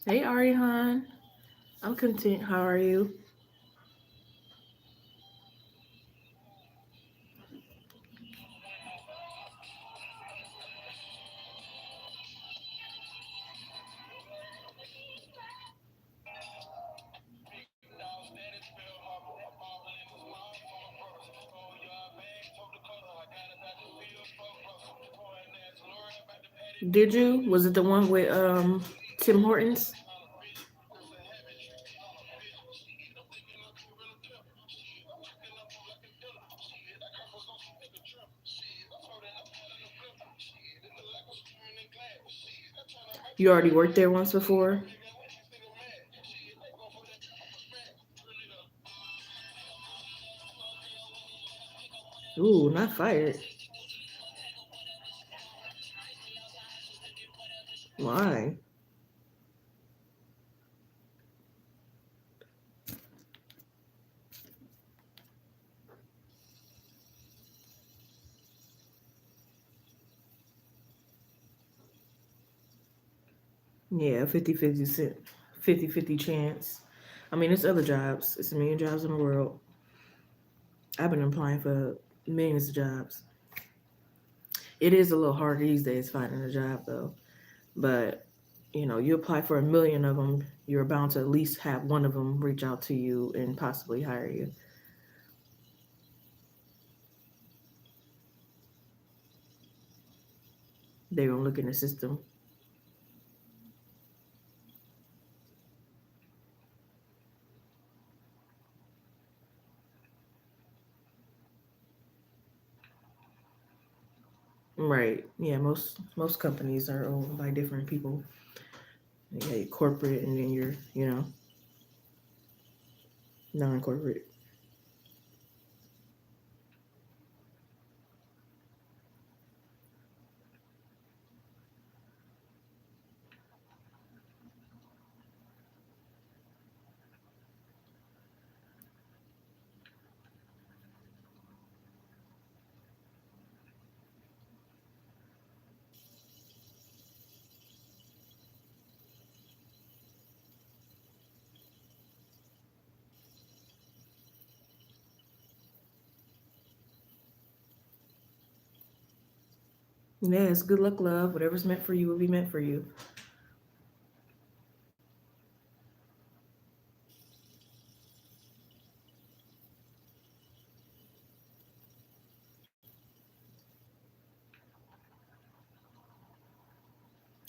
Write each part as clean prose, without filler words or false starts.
Hey, Arihan. I'm content. How are you? Did you? Was it the one with Tim Hortons? You already worked there once before? Ooh, not fired. Why? Yeah, 50-50 cent, 50-50 chance. I mean, it's other jobs. It's a million jobs in the world. I've been applying for millions of jobs. It is a little hard these days finding a job though. But you apply for a million of them, you're bound to at least have one of them reach out to you and possibly hire you. They're gonna look in the system. Right. Yeah, most companies are owned by different people. Yeah, corporate and then you're, non-corporate. Yes, good luck, love. Whatever's meant for you will be meant for you.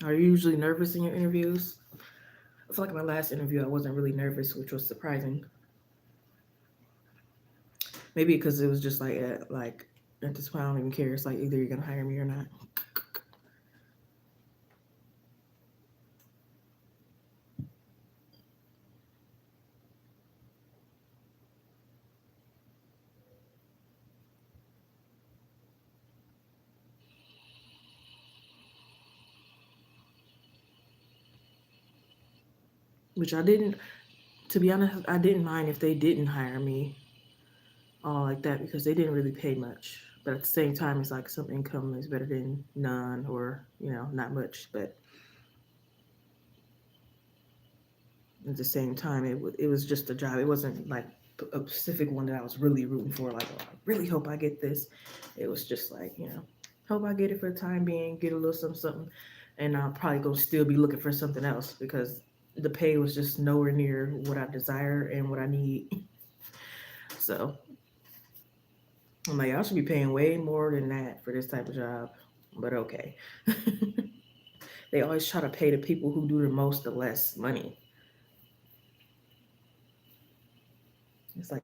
Are you usually nervous in your interviews? I feel like my last interview I wasn't really nervous, which was surprising. Maybe because it was just like at this point I don't even care. It's like either you're gonna hire me or not. Which I didn't. To be honest, I didn't mind if they didn't hire me all like that because they didn't really pay much. But at the same time, it's like some income is better than none or not much. But at the same time, it was just a job. It wasn't like a specific one that I was really rooting for. Like, oh, I really hope I get this. It was just like hope I get it for the time being, get a little something something, and I'll probably go still be looking for something else because the pay was just nowhere near what I desire and what I need. So I'm like, y'all should be paying way more than that for this type of job. But okay. They always try to pay the people who do the most the less money. It's like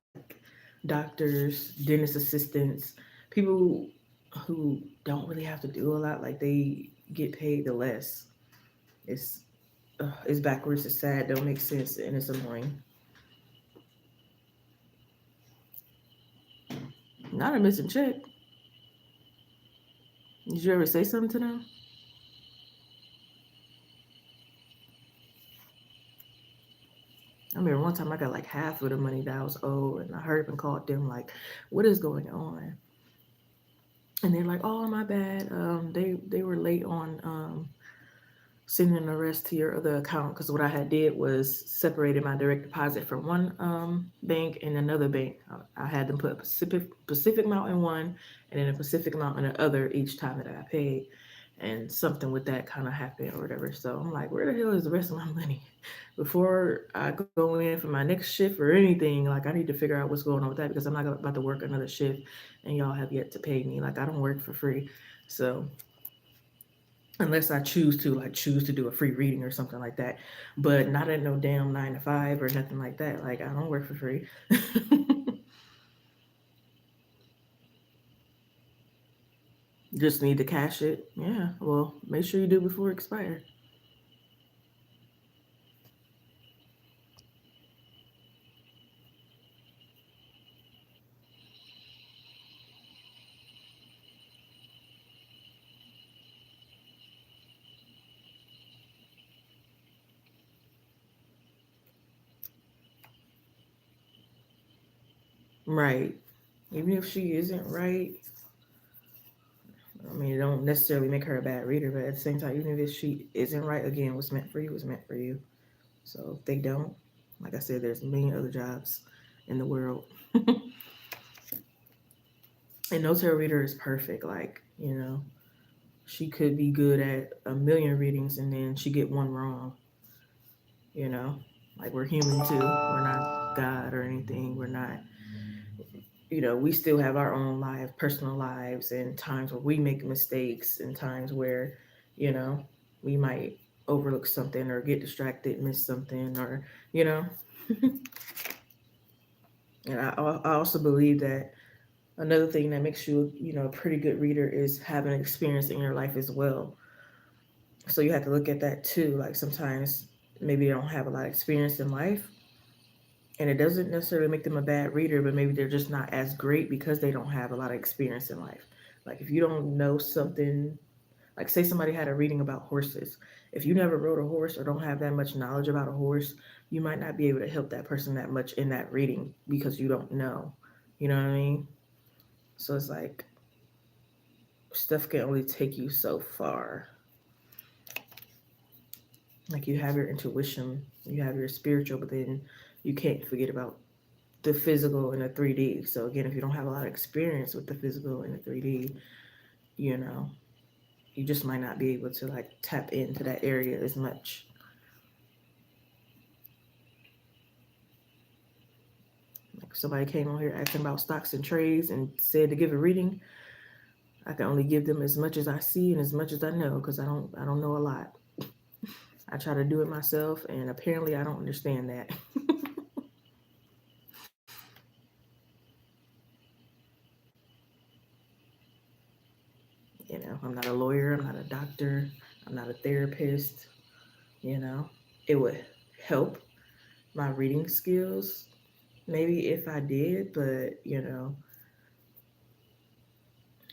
doctors, dentist assistants, people who don't really have to do a lot, like they get paid the less. It's it's backwards, it's sad, don't make sense, and it's annoying. Not a missing check. Did you ever say something to them? I remember one time I got like half of the money that I was owed, and I heard and called them like, "What is going on?" And they're like, "Oh, my bad. They were late on sending the rest to your other account. Because what I had did was separated my direct deposit from one bank and another bank. I had them put a Pacific amount in one and then a Pacific amount in the other each time that I paid. And something with that kind of happened or whatever. So I'm like, where the hell is the rest of my money? Before I go in for my next shift or anything, like I need to figure out what's going on with that because I'm not about to work another shift and y'all have yet to pay me. Like I don't work for free. So unless I choose to do a free reading or something like that, but not at no damn 9 to 5 or nothing like that. Like I don't work for free. Just need to cash it. Yeah. Well, make sure you do before it expires. Right. Even if she isn't right, I mean, it don't necessarily make her a bad reader, but at the same time, even if she isn't right, again, what's meant for you is meant for you. So if they don't, like I said, there's a million other jobs in the world. And no tarot reader is perfect. Like, she could be good at a million readings and then she get one wrong, you know? Like we're human too. We're not God or anything. We're not, we still have our own lives, personal lives, and times where we make mistakes and times where, you know, we might overlook something or get distracted, miss something, or, you know. And I also believe that another thing that makes you, a pretty good reader is having experience in your life as well. So you have to look at that too. Like sometimes maybe they don't have a lot of experience in life, and it doesn't necessarily make them a bad reader, but maybe they're just not as great because they don't have a lot of experience in life. Like if you don't know something, like say somebody had a reading about horses. If you never rode a horse or don't have that much knowledge about a horse, you might not be able to help that person that much in that reading because you don't know. You know what I mean? So it's like stuff can only take you so far. Like you have your intuition, you have your spiritual, but then you can't forget about the physical and the 3D. So again, if you don't have a lot of experience with the physical and the 3D, you know, you just might not be able to like tap into that area as much. Like if somebody came on here asking about stocks and trades and said to give a reading, I can only give them as much as I see and as much as I know because I don't know a lot. I try to do it myself and apparently I don't understand that. I'm not a lawyer, I'm not a doctor, I'm not a therapist, you know. It would help my reading skills maybe if I did, but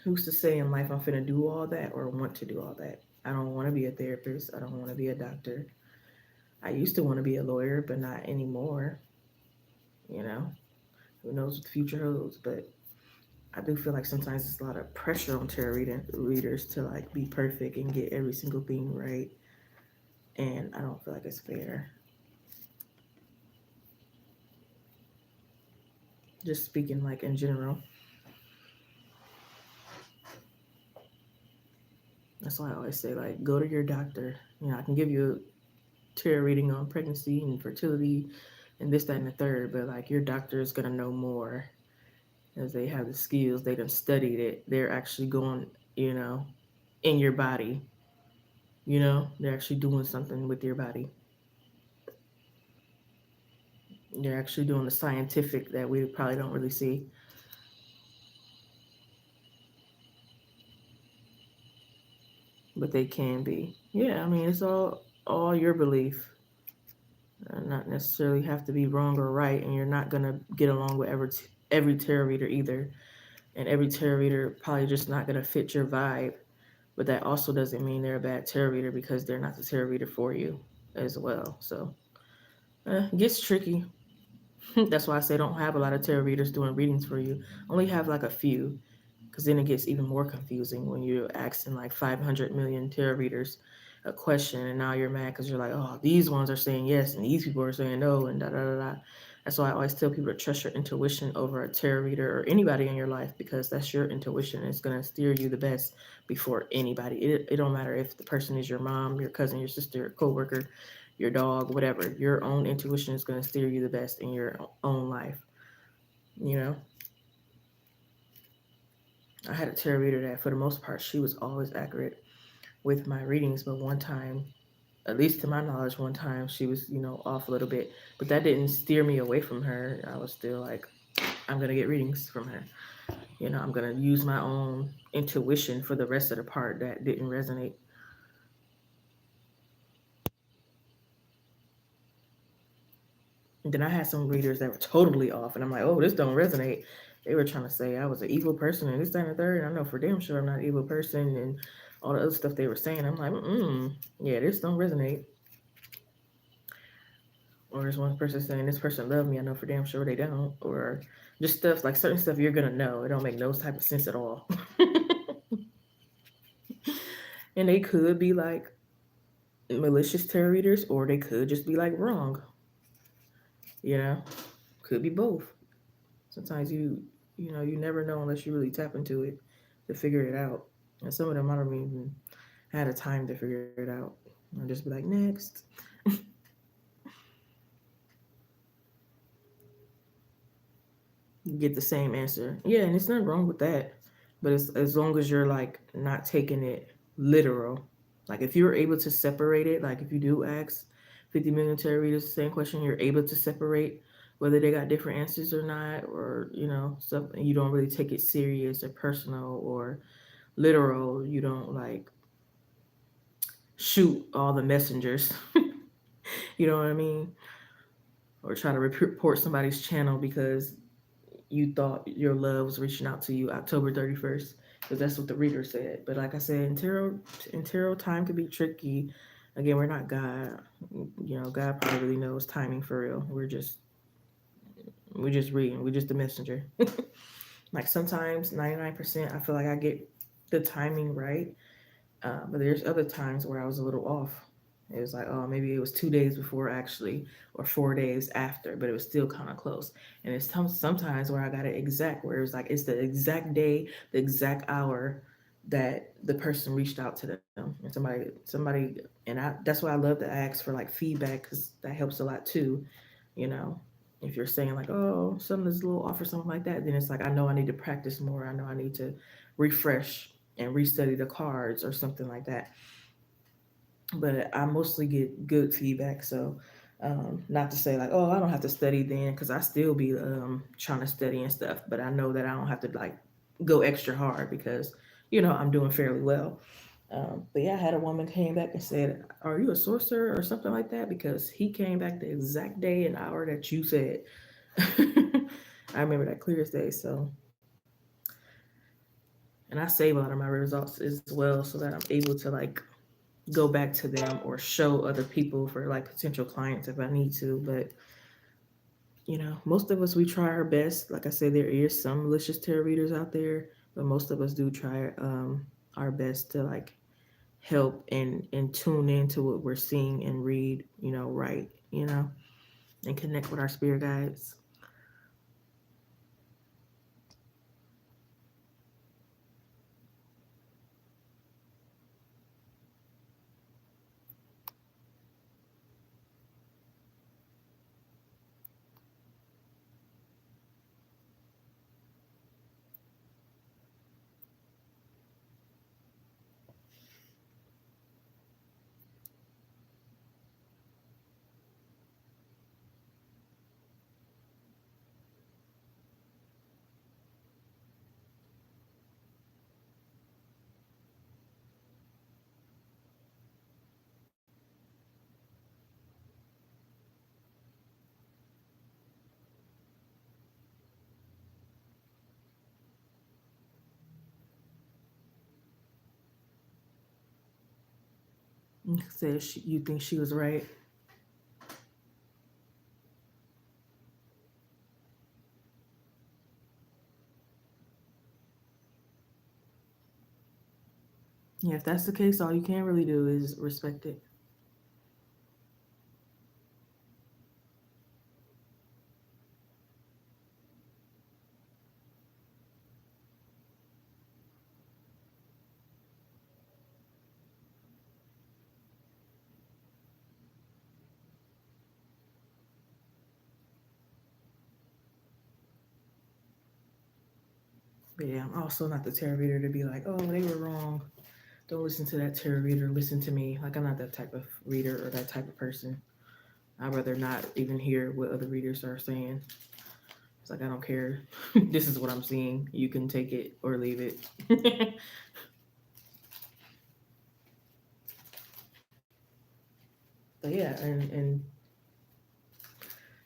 who's to say in life I'm finna do all that or want to do all that? I don't want to be a therapist. I don't want to be a doctor. I used to want to be a lawyer, but not anymore. You know, who knows what the future holds? But I do feel like sometimes it's a lot of pressure on readers to like be perfect and get every single thing right, and I don't feel like it's fair. Just speaking like in general, that's why I always say like go to your doctor. I can give you a tarot reading on pregnancy and fertility and this, that, and the third, but like your doctor is gonna know more as they have the skills. They done studied it. They're actually going, in your body. They're actually doing something with your body. They're actually doing the scientific that we probably don't really see, but they can be. Yeah, I mean it's all your belief. Not necessarily have to be wrong or right, and you're not gonna get along with every tarot reader either. And every tarot reader probably just not gonna fit your vibe. But that also doesn't mean they're a bad tarot reader because they're not the tarot reader for you as well. So it gets tricky. That's why I say don't have a lot of tarot readers doing readings for you. Only have like a few, because then it gets even more confusing when you're asking like 500 million tarot readers a question and now you're mad because you're like, oh, these ones are saying yes and these people are saying no and da da da da. That's why I always tell people to trust your intuition over a tarot reader or anybody in your life, because that's your intuition. It's going to steer you the best before anybody. It don't matter if the person is your mom, your cousin, your sister, your coworker, your dog, whatever. Your own intuition is going to steer you the best in your own life. You know, I had a tarot reader that, for the most part, she was always accurate with my readings, but one time, at least to my knowledge, one time she was, off a little bit, but that didn't steer me away from her. I was still like, I'm gonna get readings from her. I'm gonna use my own intuition for the rest of the part that didn't resonate. And then I had some readers that were totally off, and I'm like, oh, this don't resonate. They were trying to say I was an evil person and this, that, and the third. And I know for damn sure I'm not an evil person, and all the other stuff they were saying. I'm like, yeah, this don't resonate. Or there's one person saying this person loved me. I know for damn sure they don't. Or just stuff like certain stuff you're gonna know. It don't make no type of sense at all. And they could be like malicious tarot readers, or they could just be like wrong. You know, could be both. Sometimes you never know unless you really tap into it to figure it out. And some of them I don't even had a time to figure it out. I'll just be like, next. You get the same answer. Yeah, and it's nothing wrong with that. But it's, as long as you're like not taking it literal. Like if you're able to separate it, like if you do ask 50 million tarot readers the same question, you're able to separate whether they got different answers or not, or stuff, and you don't really take it serious or personal or literal. You don't like shoot all the messengers. You know what I mean? Or try to report somebody's channel because you thought your love was reaching out to you October 31st, because that's what the reader said. But like I said, in tarot time can be tricky. Again, we're not God. God probably really knows timing for real. We're just reading. We're just the messenger. Like sometimes 99% I feel like I get the timing right. But there's other times where I was a little off. It was like, oh, maybe it was 2 days before actually, or 4 days after, but it was still kind of close. And it's sometimes where I got it exact, where it was like it's the exact day, the exact hour that the person reached out to them, and somebody, and that's why I love to ask for like feedback, because that helps a lot too. You know, if you're saying like, oh, something is a little off or something like that, then it's like I know I need to practice more. I know I need to refresh and restudy the cards or something like that. But I mostly get good feedback. So, not to say like, oh, I don't have to study then, because I still be trying to study and stuff. But I know that I don't have to like go extra hard because I'm doing fairly well. But yeah, I had a woman came back and said, "Are you a sorcerer or something like that?" Because he came back the exact day and hour that you said. I remember that clear as day. So, and I save a lot of my results as well, so that I'm able to like go back to them or show other people for like potential clients if I need to. But most of us, we try our best. Like I said, there is some malicious tarot readers out there, but most of us do try our best to like help and tune into what we're seeing and read, right, and connect with our spirit guides. Said you think she was right. Yeah, if that's the case, all you can really do is respect it. But yeah, I'm also not the tarot reader to be like, oh, they were wrong. Don't listen to that tarot reader. Listen to me. Like, I'm not that type of reader or that type of person. I'd rather not even hear what other readers are saying. It's like, I don't care. This is what I'm seeing. You can take it or leave it. But yeah, and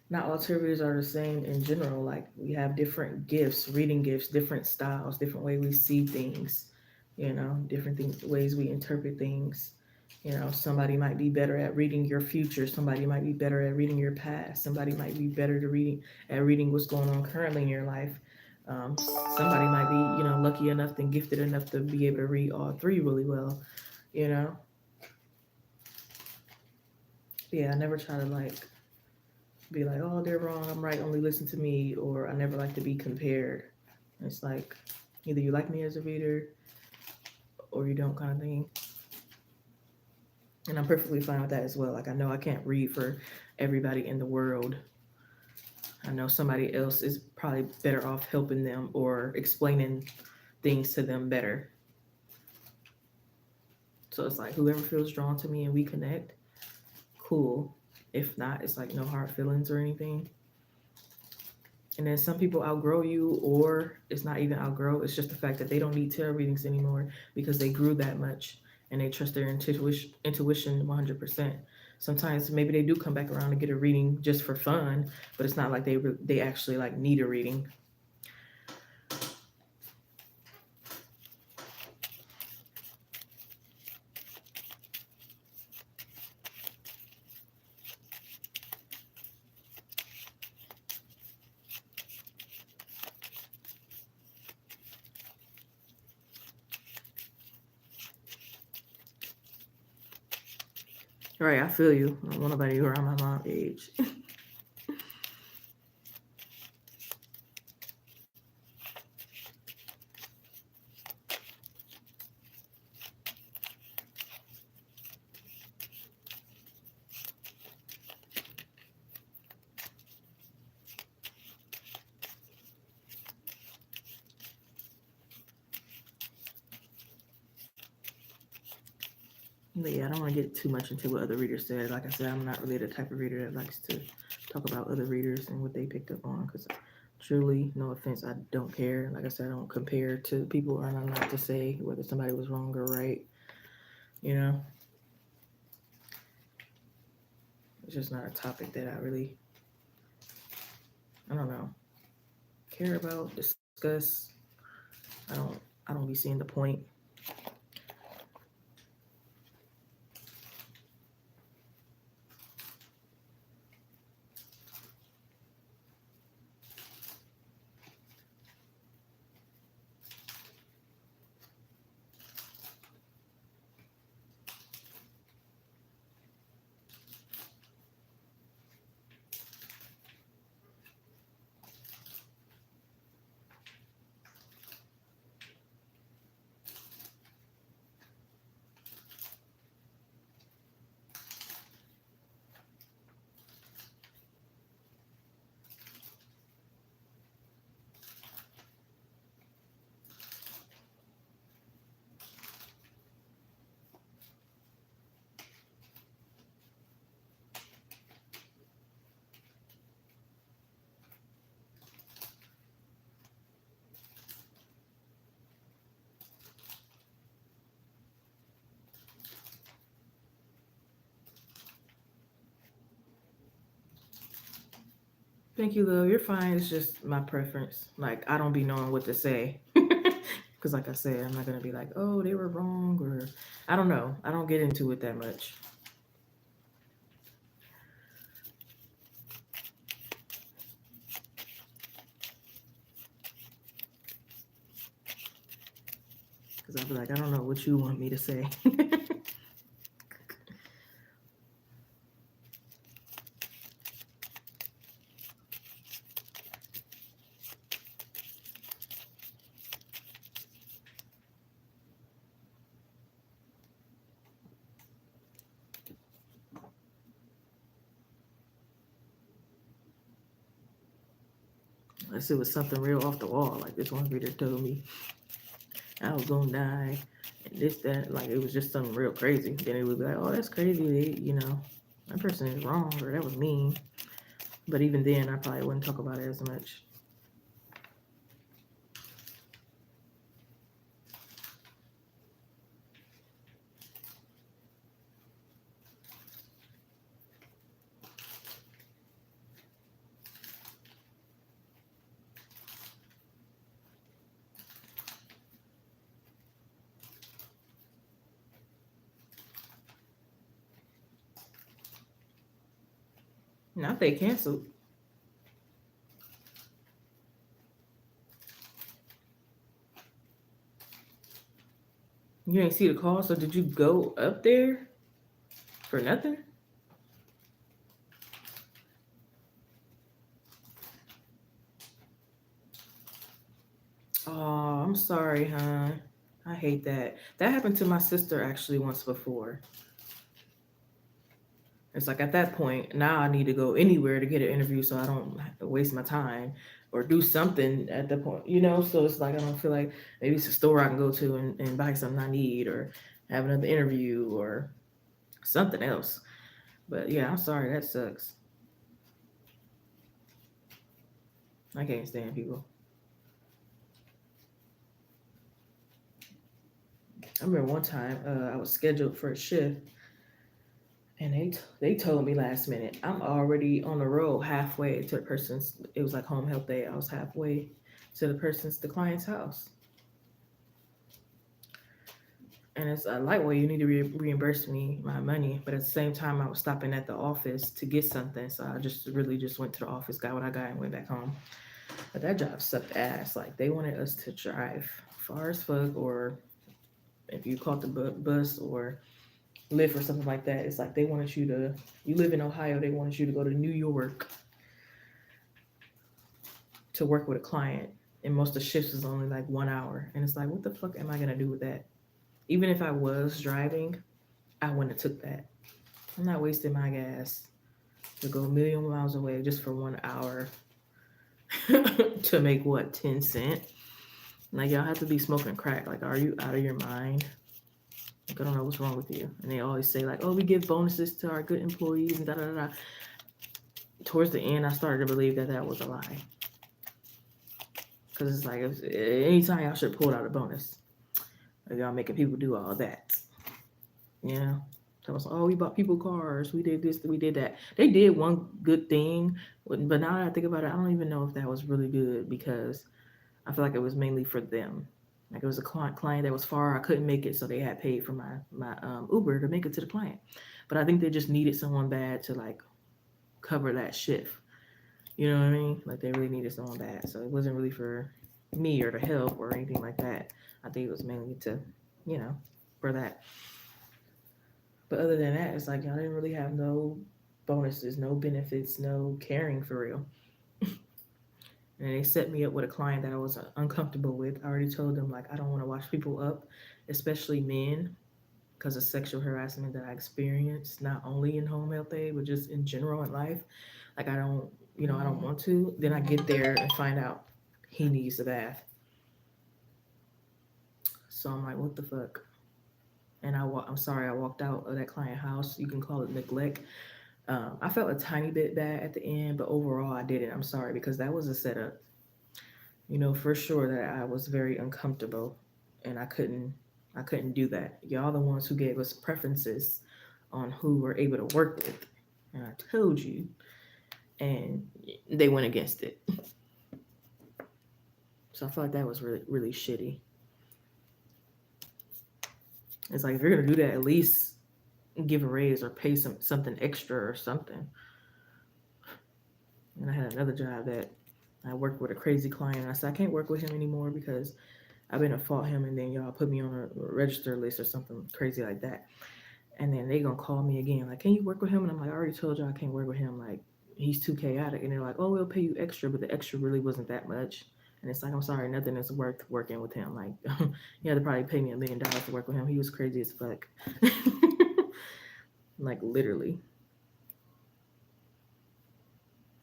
not all tarot readers are the same in general. Like, we have different gifts, reading gifts, different styles, different way we see things, different things, ways we interpret things. Somebody might be better at reading your future. Somebody might be better at reading your past. Somebody might be better at reading what's going on currently in your life. Somebody might be, lucky enough and gifted enough to be able to read all three really well. You know, yeah. I never try to like be like, oh, they're wrong, I'm right, only listen to me, or I never like to be compared. It's like either you like me as a reader or you don't, kind of thing. And I'm perfectly fine with that as well. Like, I know I can't read for everybody in the world. I know somebody else is probably better off helping them or explaining things to them better. So it's like whoever feels drawn to me and we connect, cool. If not, it's like no hard feelings or anything. And then some people outgrow you, or it's not even outgrow, it's just the fact that they don't need tarot readings anymore because they grew that much and they trust their intuition 100%. Sometimes maybe they do come back around and get a reading just for fun, but it's not like they actually like need a reading. Right, I feel you. I don't want nobody around my mom age. But yeah, I don't want to get too much into what other readers said. Like I said, I'm not really the type of reader that likes to talk about other readers and what they picked up on because truly, no offense, I don't care. Like I said, I don't compare to people and I'm not to say whether somebody was wrong or right. You know, it's just not a topic that I really, I don't know, care about, discuss. I don't be seeing the point. Thank you, love. You're fine. It's just my preference. Like, I don't be knowing what to say. Because, like I said, I'm not going to be like, oh, they were wrong, or I don't know. I don't get into it that much. Because I'll be like, I don't know what you want me to say. Unless it was something real off the wall, like this one reader told me I was gonna die, and this, that, like it was just something real crazy. Then it would be like, oh, that's crazy. That person is wrong, or that was mean. But even then, I probably wouldn't talk about it as much. Not they canceled. You ain't see the call, so did you go up there for nothing? Oh, I'm sorry, huh? I hate that. That happened to my sister actually once before. It's like at that point, now I need to go anywhere to get an interview so I don't have to waste my time or do something at the point. So it's like I don't feel like maybe it's a store I can go to and buy something I need or have another interview or something else. But yeah, I'm sorry, that sucks. I can't stand people. I remember one time I was scheduled for a shift and they told me last minute I'm already on the road halfway to the person's. It was like home health day. I was halfway to the client's house, and it's a lightweight. You need to reimburse me my money, but at the same time, I was stopping at the office to get something, so I just really just went to the office, got what I got, and went back home. But that job sucked ass. Like they wanted us to drive far as fuck, or if you caught the bus or Lyft or something like that, it's like they wanted you to. You live in Ohio, they wanted you to go to New York to work with a client, and most of the shifts is only like 1 hour, and it's like, what the fuck am I gonna do with that? Even if I was driving, I wouldn't have took that. I'm not wasting my gas to go a million miles away just for 1 hour to make what 10 cent. Like y'all have to be smoking crack. Like, are you out of your mind? Like, I don't know what's wrong with you. And they always say like, oh, we give bonuses to our good employees and da da da. Towards the end, I started to believe that that was a lie. Cause it's like anytime y'all should pull out a bonus. Like, y'all making people do all that. Yeah. So it's, oh, we bought people cars. We did this. We did that. They did one good thing, but now that I think about it, I don't even know if that was really good because I feel like it was mainly for them. Like it was a client that was far. I couldn't make it, so they had paid for my Uber to make it to the client. But I think they just needed someone bad to like cover that shift. You know what I mean? Like they really needed someone bad, so it wasn't really for me or to help or anything like that. I think it was mainly to, you know, for that. But other than that, it's like y'all didn't really have no bonuses, no benefits, no caring for real. And they set me up with a client that I was uncomfortable with. I already told them like I don't want to watch people up, especially men, because of sexual harassment that I experienced, not only in home health aid, but just in general in life. Like I don't want to. Then I get there and find out he needs a bath. So I'm like, what the fuck? And I'm sorry, I walked out of that client house. You can call it neglect. I felt a tiny bit bad at the end, but overall I didn't. I'm sorry because that was a setup. For sure that I was very uncomfortable and I couldn't do that. Y'all the ones who gave us preferences on who we're able to work with. And I told you and they went against it. So I feel like that was really, really shitty. It's like if you're gonna do that, at least give a raise or pay something extra or something. And I had another job that I worked with a crazy client. I said I can't work with him anymore because I've been to fault him, and then y'all put me on a register list or something crazy like that. And then they gonna call me again, like, can you work with him? And I'm like, I already told y'all I can't work with him. Like, he's too chaotic. And they're like, oh, we'll pay you extra, but the extra really wasn't that much. And it's like, I'm sorry, nothing is worth working with him. Like, you had to probably pay me $1 million to work with him. He was crazy as fuck. Like, literally,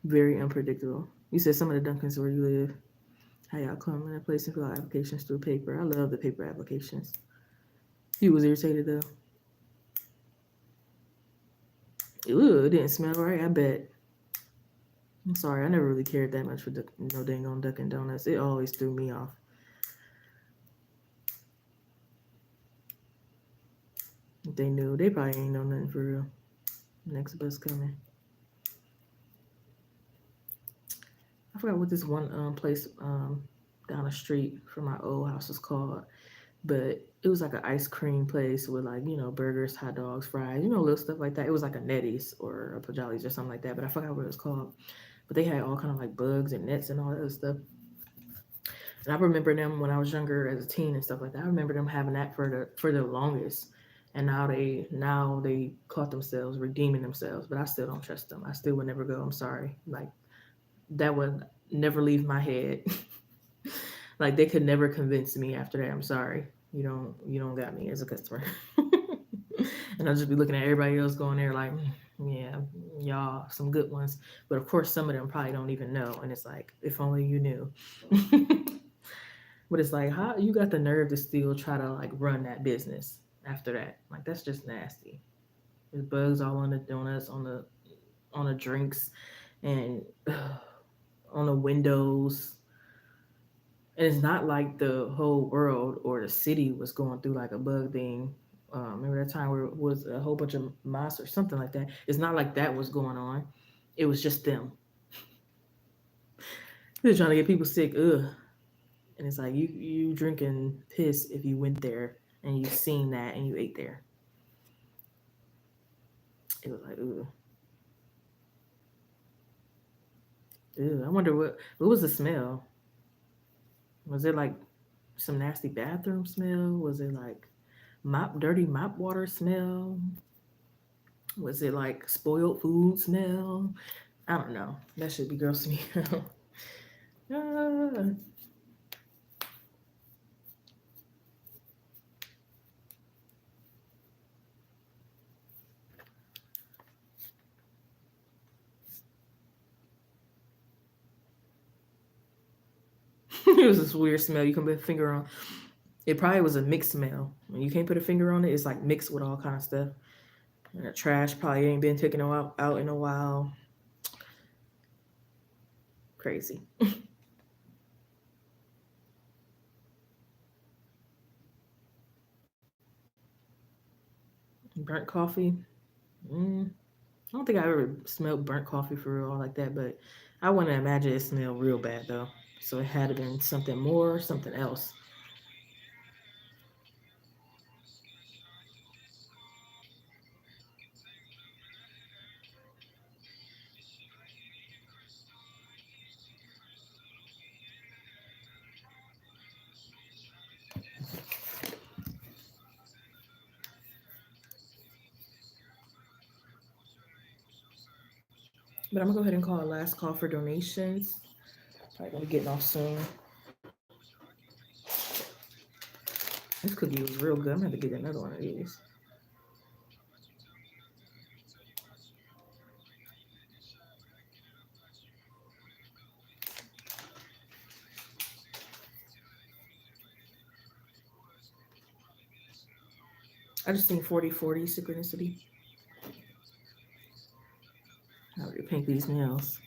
very unpredictable. You said some of the Dunkins where you live, how y'all come in a place and fill out applications through paper. I love the paper applications. He was irritated though. Ooh, it didn't smell right. I bet. I'm sorry, I never really cared that much for no dang on Dunkin' Donuts. It always threw me off. If they knew, they probably ain't know nothing for real. Next bus coming. I forgot what this one place down the street from my old house was called, but it was like an ice cream place with like burgers, hot dogs, fries, little stuff like that. It was like a Nettie's or a Pajali's or something like that, but I forgot what it was called. But they had all kind of like bugs and nets and all that other stuff. And I remember them when I was younger as a teen and stuff like that. I remember them having that for the longest. And now they caught themselves redeeming themselves, but I still don't trust them. I still would never go. I'm sorry. Like that would never leave my head. Like they could never convince me after that. I'm sorry. You don't got me as a customer. And I'll just be looking at everybody else going there like, yeah, y'all, some good ones. But of course some of them probably don't even know. And it's like, if only you knew. But it's like, how you got the nerve to still try to like run that business after that? Like that's just nasty. There's bugs all on the donuts, on the drinks, and on the windows. And it's not like the whole world or the city was going through like a bug thing. Remember that time where it was a whole bunch of mice or something like that? It's not like that was going on. It was just them. They're trying to get people sick. Ugh. And it's like you drinking piss if you went there and you seen that and you ate there. It was like, ooh, ew. I wonder what was the smell? Was it like some nasty bathroom smell? Was it like dirty mop water smell? Was it like spoiled food smell? I don't know. That should be gross to me. Ah. It was this weird smell you can put a finger on. It probably was a mixed smell. When you can't put a finger on it, it's like mixed with all kind of stuff. And the trash probably ain't been taken out in a while. Crazy. Burnt coffee. Mm, I don't think I ever smelled burnt coffee for real like that, but I wouldn't imagine it smelled real bad though. So it had to been something more, something else. But I'm gonna go ahead and call a last call for donations. Probably gonna be getting off soon. This cookie was real good. I'm gonna have to get another one of these. I just think 40/40 synchronicity. How to paint these nails.